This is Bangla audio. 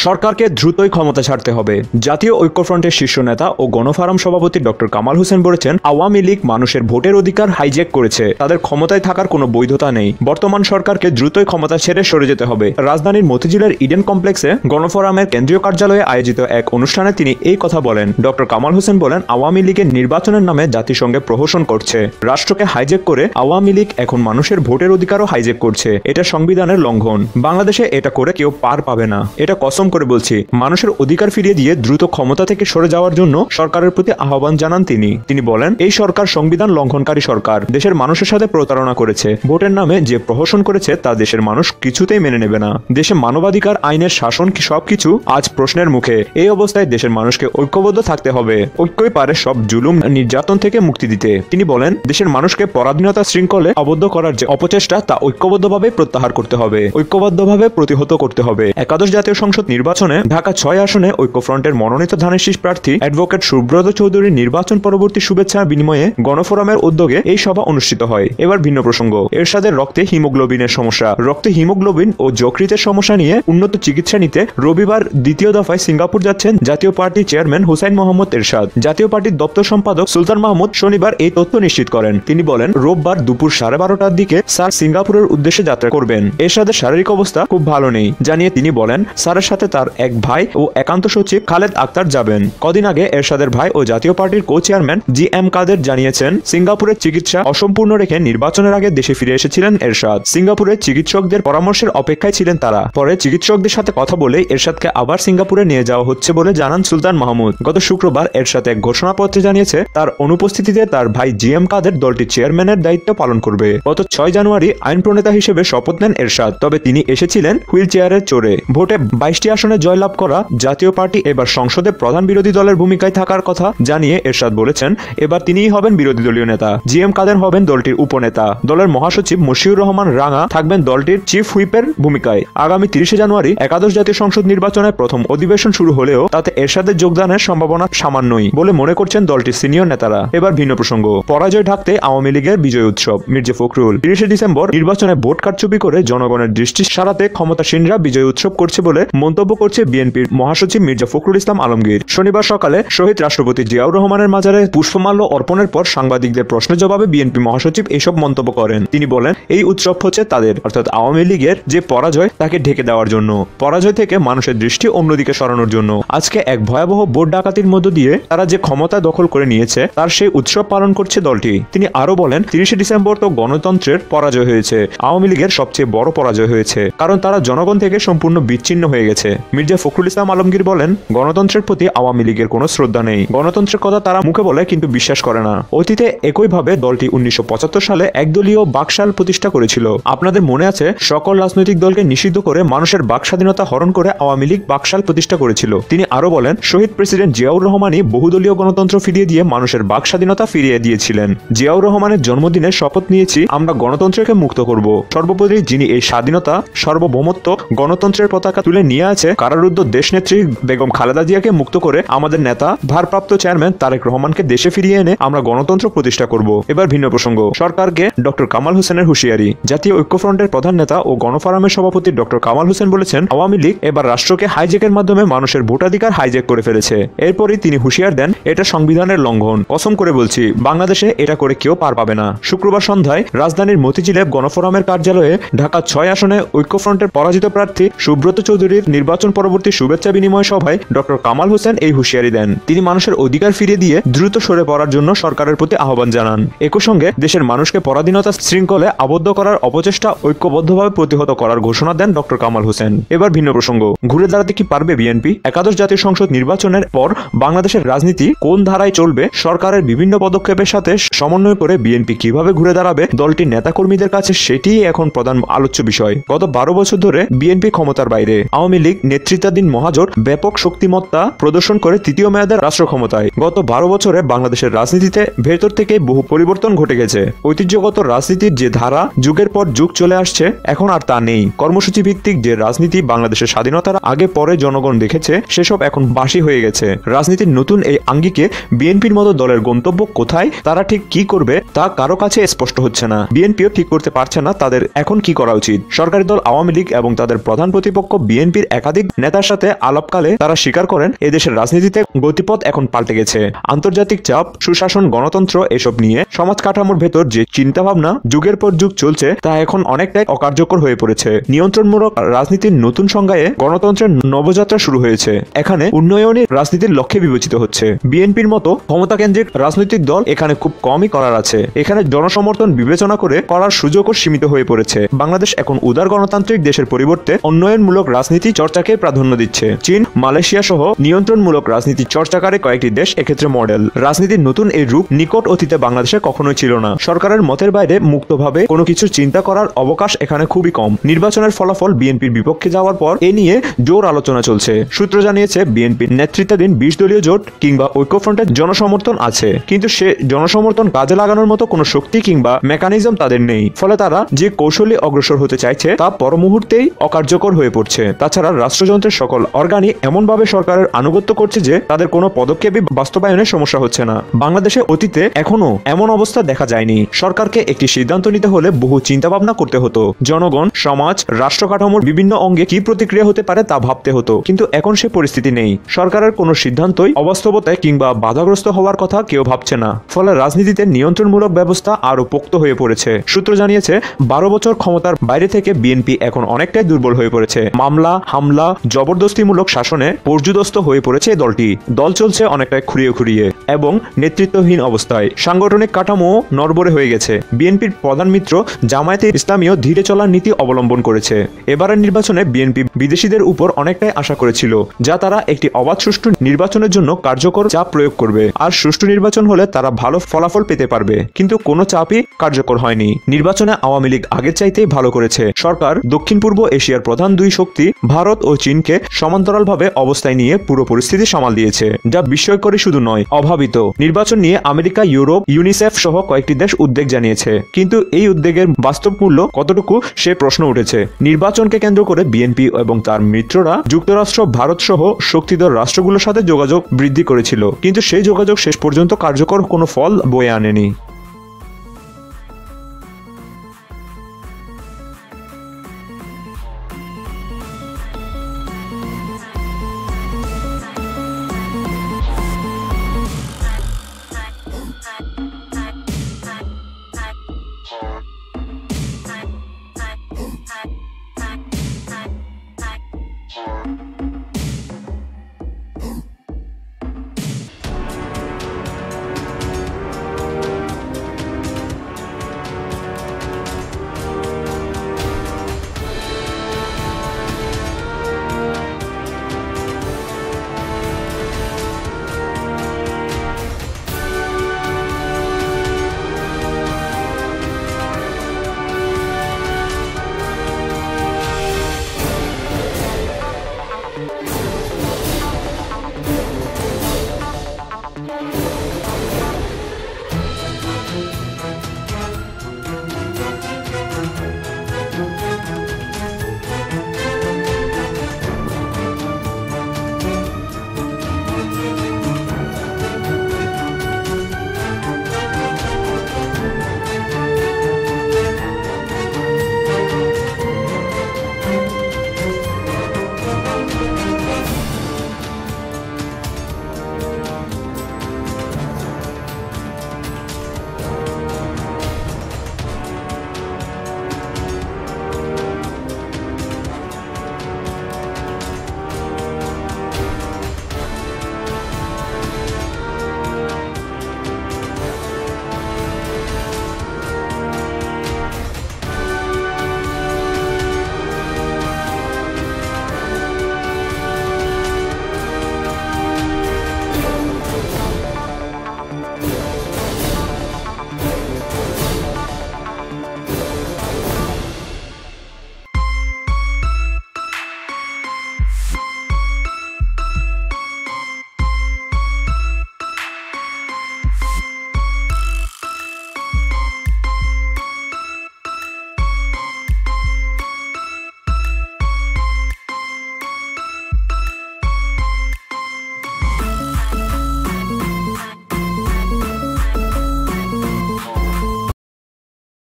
সরকারকে দ্রুতই ক্ষমতা ছাড়তে হবে। জাতীয় ঐক্যফ্রন্টের শীর্ষ নেতা ও গণফোরাম সভাপতি ডক্টর কামাল হোসেন বলেছেন, আওয়ামী লীগ মানুষের ভোটের অধিকার হাইজ্যাক করেছে, তাদের ক্ষমতায় থাকার কোনো বৈধতা নেই। বর্তমান সরকারকে দ্রুতই ক্ষমতা ছেড়ে সরে যেতে হবে। রাজধানীর মতিঝিলের ইডেন কমপ্লেক্সে গণফোরামের কেন্দ্রীয় কার্যালয়ে আয়োজিত এক অনুষ্ঠানে তিনি এই কথা বলেন। ডক্টর কামাল হোসেন বলেন, আওয়ামী লীগের নির্বাচনের নামে জাতিসংঘে প্রহসন করছে, রাষ্ট্রকে হাইজ্যাক করে আওয়ামী লীগ এখন মানুষের ভোটের অধিকারও হাইজ্যাক করছে। এটা সংবিধানের লঙ্ঘন। বাংলাদেশে এটা করে কেউ পার পাবে না। এটা কসম করে বলছি। মানুষের অধিকার ফিরিয়ে দিয়ে দ্রুত ক্ষমতা থেকে সরে যাওয়ার জন্য সরকারের প্রতি আহ্বান জানান তিনি বলেন, এই সরকার সংবিধান লঙ্ঘনকারী সরকার, দেশের মানুষের সাথে প্রতারণা করেছে, ভোটের নামে যে প্রহসন করেছে তা দেশের মানুষ কিছুতেই মেনে নেবে না। দেশে মানবাধিকার, আইনের শাসন সবকিছু আজ প্রশ্নের মুখে। এই অবস্থায় দেশের মানুষকে ঐক্যবদ্ধ থাকতে হবে। ঐক্যই পারে সব জুলুম নির্যাতন থেকে মুক্তি দিতে। তিনি বলেন, দেশের মানুষকে পরাধীনতা শৃঙ্খলে আবদ্ধ করার যে অপচেষ্টা তা ঐক্যবদ্ধভাবে প্রত্যাহার করতে হবে, ঐক্যবদ্ধভাবে প্রতিহত করতে হবে। একাদশ জাতীয় সংসদ নির্বাচনে ঢাকা 6 আসনে ঐক্যফ্রন্টের মনোনীত ধানের শীষ প্রার্থী অ্যাডভোকেট সুব্রত চৌধুরীর নির্বাচন পরবর্তী শুভেচ্ছা বিনিময়ে গণফোরামের উদ্যোগে এই সভা অনুষ্ঠিত হয়। এবার ভিন্ন প্রসঙ্গ। এরশাদের রক্তে হিমোগ্লোবিনের সমস্যা, রক্তে হিমোগ্লোবিন ও যকৃতের সমস্যা নিয়ে উন্নত চিকিৎসা নিতে রবিবার দ্বিতীয় দফায় সিঙ্গাপুর যাচ্ছেন জাতীয় পার্টির চেয়ারম্যান হুসাইন মোহাম্মদ এরশাদ। জাতীয় পার্টির দপ্তর সম্পাদক সুলতান মাহমুদ শনিবার এই তথ্য নিশ্চিত করেন। তিনি বলেন, রোববার দুপুর 12:30টার দিকে স্যার সিঙ্গাপুরের উদ্দেশ্যে যাত্রা করবেন। এরশাদের শারীরিক অবস্থা খুব ভালো নেই জানিয়ে তিনি বলেন, স্যারের সাথে তার এক ভাই ও একান্ত সচিব খালেদ আক্তার যাবেন। কদিন আগে এরশাদের ভাই ও জাতীয় পার্টির কো চেয়ারম্যান GM কাদের জানিয়েছেন, সিঙ্গাপুরের চিকিৎসা অসম্পূর্ণ রেখে নির্বাচনের আগে দেশে ফিরে এসেছিলেন এরশাদ। সিঙ্গাপুরের চিকিৎসকদের পরামর্শের অপেক্ষায় ছিলেন তারা। পরে চিকিৎসকদের সাথে কথা বলে এরশাদকে আবার সিঙ্গাপুরে নিয়ে যাওয়া হচ্ছে বলে জানান সুলতান মাহমুদ। গত শুক্রবার এরশাদ এক ঘোষণাপত্রে জানিয়েছে, তার অনুপস্থিতিতে তার ভাই GM কাদের দলটির চেয়ারম্যানের দায়িত্ব পালন করবে। গত 6 জানুয়ারি আইন প্রণেতা হিসেবে শপথ নেন এরশাদ। তবে তিনি এসেছিলেন হুইল চেয়ারে চড়ে। ভোটে 22টি আসনে জয়লাভ করা জাতীয় পার্টি এবার সংসদে প্রধান বিরোধী দলের ভূমিকায় থাকার কথা জানিয়ে এরশাদ বলেছেন, এবার তিনিই হবেন বিরোধী দলীয় নেতা। GM কাদের হবেন দলটির উপনেতা। দলের মহাসচিব মশিউর রহমান রাঙা থাকবেন দলটির চিফ হুইপের ভূমিকায়। আগামী 30 জানুয়ারি একাদশ জাতীয় সংসদ নির্বাচনের প্রথম অধিবেশন শুরু হলেও তাতে এরশাদের যোগদানের সম্ভাবনা সামান্যই বলে মনে করছেন দলটির সিনিয়র নেতারা। এবার ভিন্ন প্রসঙ্গ। পরাজয় ঢাকতে আওয়ামী লীগের বিজয় উৎসব। মির্জা ফখরুল 30 ডিসেম্বর নির্বাচনে ভোট কারচুপি করে জনগণের দৃষ্টি সারাতে ক্ষমতাসীনরা বিজয় উৎসব করছে বলে মন্তব্য করছে বিএনপির মহাসচিব মির্জা ফখরুল ইসলাম আলমগীর। শনিবার সকালে শহীদ রাষ্ট্রপতি জিয়াউর রহমানের মাজারে পুষ্পমাল্য অর্পণের পর সাংবাদিকদের প্রশ্নের জবাবে বিএনপি মহাসচিব এসব মন্তব্য করেন। তিনি বলেন, এই উৎসব হচ্ছে তাদের অর্থাৎ আওয়ামী লীগের যে পরাজয় তাকে ঢেকে দেওয়ার জন্য, পরাজয় থেকে মানুষের দৃষ্টি অন্যদিকে সরানোর জন্য। আজকে এক ভয়াবহ ভোট ডাকাতির মধ্য দিয়ে তারা যে ক্ষমতা দখল করে নিয়েছে তার সেই উৎসব পালন করছে দলটি। তিনি আরো বলেন, 30 ডিসেম্বর তো গণতন্ত্রের পরাজয় হয়েছে, আওয়ামী লীগের সবচেয়ে বড় পরাজয় হয়েছে, কারণ তারা জনগণ থেকে সম্পূর্ণ বিচ্ছিন্ন হয়ে গেছে। মির্জা ফখরুল ইসলাম আলমগীর বলেন, গণতন্ত্রের প্রতি আওয়ামী লীগের কোনো শ্রদ্ধা নেই। গণতন্ত্রের কথা তারা মুখে বলে কিন্তু বিশ্বাস করে না। অতীতে একইভাবে দলটি 1975 সালে একদলীয় বাকশাল প্রতিষ্ঠা করেছিল। আপনাদের মনে আছে, সকল রাজনৈতিক দলকে নিষিদ্ধ করে মানুষের বাক স্বাধীনতা হরণ করে আওয়ামী লীগ বাকশাল প্রতিষ্ঠা করেছিল। তিনি আরো বলেন, শহীদ প্রেসিডেন্ট জিয়াউর রহমানই বহুদলীয় গণতন্ত্র ফিরিয়ে দিয়ে মানুষের বাক স্বাধীনতা ফিরিয়ে দিয়েছিলেন। জিয়াউর রহমানের জন্মদিনে শপথ নিয়েছি, আমরা গণতন্ত্রকে মুক্ত করব। সর্বোপরি যিনি এই স্বাধীনতা, সার্বভৌমত্ব, গণতন্ত্রের পতাকা তুলে নিয়ে আছে, কারারুদ্ধ দেশনেত্রী বেগম খালেদা জিয়াকে মুক্ত করে আমাদের নেতা ভারপ্রাপ্ত চেয়ারম্যান তারেক রহমানকে দেশে ফিরিয়ে এনে আমরা গণতন্ত্র প্রতিষ্ঠা করব। এবার ভিন্ন প্রসঙ্গ। সরকারকে ডক্টর কামাল হোসেনের হুঁশিয়ারি। জাতীয় ঐক্যফ্রন্টের প্রধান নেতা ও গণফোরামের সভাপতি ডক্টর কামাল হোসেন বলেছেন, আওয়ামী লীগ এবার রাষ্ট্রকে হাইজ্যাকের মাধ্যমে মানুষের ভোটাধিকার হাইজ্যাক করে ফেলেছে। এরপরই তিনি হুঁশিয়ার দেন, এটা সংবিধানের লঙ্ঘন। কসম করে বলছি, বাংলাদেশে এটা করে কেউ পার পাবে না। শুক্রবার সন্ধ্যায় রাজধানীর মতিঝিলে গণফোরামের কার্যালয়ে ঢাকা 6 আসনে ঐক্যফ্রন্টের পরাজিত প্রার্থী সুব্রত চৌধুরীর নির্বাচন পরবর্তী শুভেচ্ছা বিনিময় সভায় ডক্টর কামাল হোসেন এই হুঁশিয়ারি দেন। তিনি মানুষের অধিকার ফিরিয়ে দিয়ে দ্রুত সরে পড়ার জন্য সরকারের প্রতি আহ্বান জানান। একই সঙ্গে দেশের মানুষকে পরাধীনতা শৃঙ্খলে আবদ্ধ করার অপচেষ্টা ঐক্যবদ্ধভাবে প্রতিহত করার ঘোষণা দেন ডক্টর কামাল হোসেন। এবার ভিন্ন প্রসঙ্গ। ঘুরে দাঁড়াতে কি পারবে বিএনপি? একাদশ জাতীয় সংসদ নির্বাচনের পর বাংলাদেশের রাজনীতি কোন ধারায় চলবে, সরকারের বিভিন্ন পদক্ষেপের সাথে সমন্বয় করে বিএনপি কিভাবে ঘুরে দাঁড়াবে দলটির নেতাকর্মীদের কাছে, সেটিই এখন প্রধান আলোচ্য বিষয়। গত 12 বছর ধরে বিএনপি ক্ষমতার বাইরে। আওয়ামী লীগ নেতৃত্বাধীন মহাজোট ব্যাপক শক্তিমত্তা প্রদর্শন করে তৃতীয় মেয়াদের রাষ্ট্র ক্ষমতায়। গত 12 বছরে বাংলাদেশের রাজনীতিতে ভেতর থেকে বহু পরিবর্তন ঘটে গেছে। ঐতিহ্যগত রাজনীতির যে ধারা যুগের পর যুগ চলে আসছে, এখন আর তা নেই। কর্মসূচি ভিত্তিক যে রাজনীতি বাংলাদেশের স্বাধীনতার আগে পরে জনগণ দেখেছে, সেসব এখন বাসি হয়ে গেছে। রাজনীতির নতুন এই আঙ্গিকে বিএনপির মতো দলের গন্তব্য কোথায়, তারা ঠিক কি করবে তা কারো কাছে স্পষ্ট হচ্ছে না। বিএনপিও ঠিক করতে পারছে না তাদের এখন কি করা উচিত। সরকারি দল আওয়ামী লীগ এবং তাদের প্রধান প্রতিপক্ষ বিএনপির একাধিক একাধিক নেতার সাথে আলাপকালে তারা স্বীকার করেন এদেশের রাজনীতিতে গতিপথ এখন পাল্টে গেছে। আন্তর্জাতিক চাপ, সুশাসন, গণতন্ত্র এসব নিয়ে সমাজ কাঠামোর ভেতর যে চিন্তাভাবনা যুগের পর যুগ চলছে তা এখন অনেকটাই অকার্যকর হয়ে পড়েছে। নিয়ন্ত্রণমূলক রাজনীতির নতুন সংজ্ঞায় গণতন্ত্রের নবযাত্রা শুরু হয়েছে। এখানে উন্নয়নী রাজনীতির লক্ষ্যে বিবেচিত হচ্ছে। বিএনপির মতো ক্ষমতাকেন্দ্রিক রাজনৈতিক দল এখানে খুব কমই করার আছে। এখানে জনসমর্থন বিবেচনা করে করার সুযোগও সীমিত হয়ে পড়েছে। বাংলাদেশ এখন উদার গণতান্ত্রিক দেশের পরিবর্তে উন্নয়নমূলক রাজনীতি চর্চাকে প্রাধান্য দিচ্ছে। চীন, মালয়েশিয়া সহ নিয়ন্ত্রণমূলক রাজনীতি চর্চাকারী কয়েকটি দেশ এক্ষেত্রে মডেল। রাজনীতির নতুন এই রূপ নিকট অতীতে বাংলাদেশে কখনোই ছিল না। সরকারের মতের বাইরে মুক্তভাবে কোনো কিছু চিন্তা করার অবকাশ এখানে খুবই কম। নির্বাচনের ফলাফল বিএনপির বিপক্ষে যাওয়ার পর এ নিয়ে জোর আলোচনা চলছে। সূত্র জানিয়েছে বিএনপির নেতৃত্বাধীন 20 দলীয় জোট কিংবা ঐক্যফ্রন্টের জনসমর্থন আছে, কিন্তু সে জনসমর্থন কাজে লাগানোর মতো কোনো শক্তি কিংবা মেকানিজম তাদের নেই। ফলে তারা যে কৌশলে অগ্রসর হতে চাইছে তা পর মুহূর্তেই অকার্যকর হয়ে পড়ছে। তাছাড়া রাষ্ট্রযন্ত্রের সকল অর্গানই এমনভাবে সরকারের আনুগত্য করছে যে তাদের কোনো পদক্ষেপই বাস্তবায়নের সমস্যা হচ্ছে না। বাংলাদেশে অতীতে এখনো এমন অবস্থা দেখা যায়নি। সরকারকে একটি সিদ্ধান্ত নিতে হলে বহু চিন্তাভাবনা করতে হতো। জনগণ, সমাজ, রাষ্ট্র কাঠামোর বিভিন্ন অঙ্গে কি প্রতিক্রিয়া হতে পারে তা ভাবতে হতো, কিন্তু এখন সে পরিস্থিতি নেই। সরকারের কোনো সিদ্ধান্তই অবাস্তবতায় কিংবা বাধাগ্রস্ত হওয়ার কথা কেউ ভাবছে না। ফলে রাজনীতিতে নিয়ন্ত্রণমূলক ব্যবস্থা আরো পোক্ত হয়ে পড়েছে। সূত্র জানিয়েছে 12 বছর ক্ষমতার বাইরে থেকে বিএনপি এখন অনেকটাই দুর্বল হয়ে পড়েছে। মামলা, হামলা, জবরদস্তিমূলক শাসনে পর্যুদস্ত হয়ে পড়েছে দলটি। দল চলছে অনেকটাই খুঁড়িয়ে খুঁড়িয়ে এবং নেতৃত্বহীন অবস্থায়। সাংগঠনিক কাঠামো নড়বড়ে হয়ে গেছে। বিএনপির প্রধান মিত্র জামায়াতে ইসলামীও ধীরে চলার নীতি অবলম্বন করেছে। এবারের নির্বাচনে বিএনপি বিদেশিদের উপর অনেকটাই আশা করেছিল, যা তারা একটি অবাধ সুষ্ঠু নির্বাচনের জন্য কার্যকর চাপ প্রয়োগ করবে। আর সুষ্ঠু নির্বাচন হলে তারা ভালো ফলাফল পেতে পারবে, কিন্তু কোনো চাপই কার্যকর হয়নি। নির্বাচনে আওয়ামী লীগ আগের চাইতেই ভালো করেছে। সরকার দক্ষিণ পূর্ব এশিয়ার প্রধান দুই শক্তি ভারত ও চীনকে সমান্তরালভাবে অবস্থায় নিয়ে পুরো পরিস্থিতি সামাল দিয়েছে, যা বিস্ময়করী শুধু নয়, অভাবিত। নির্বাচন নিয়ে আমেরিকা, ইউরোপ, ইউনিসেফ সহ কয়েকটি দেশ উদ্বেগ জানিয়েছে, কিন্তু এই উদ্বেগের বাস্তব মূল্য কতটুকু সে প্রশ্ন উঠেছে। নির্বাচনকে কেন্দ্র করে বিএনপি এবং তার মিত্ররা যুক্তরাষ্ট্র, ভারত সহ শক্তিধর রাষ্ট্রগুলোর সাথে যোগাযোগ বৃদ্ধি করেছিল, কিন্তু সেই যোগাযোগ শেষ পর্যন্ত কার্যকর কোনো ফল বয়ে আনেনি।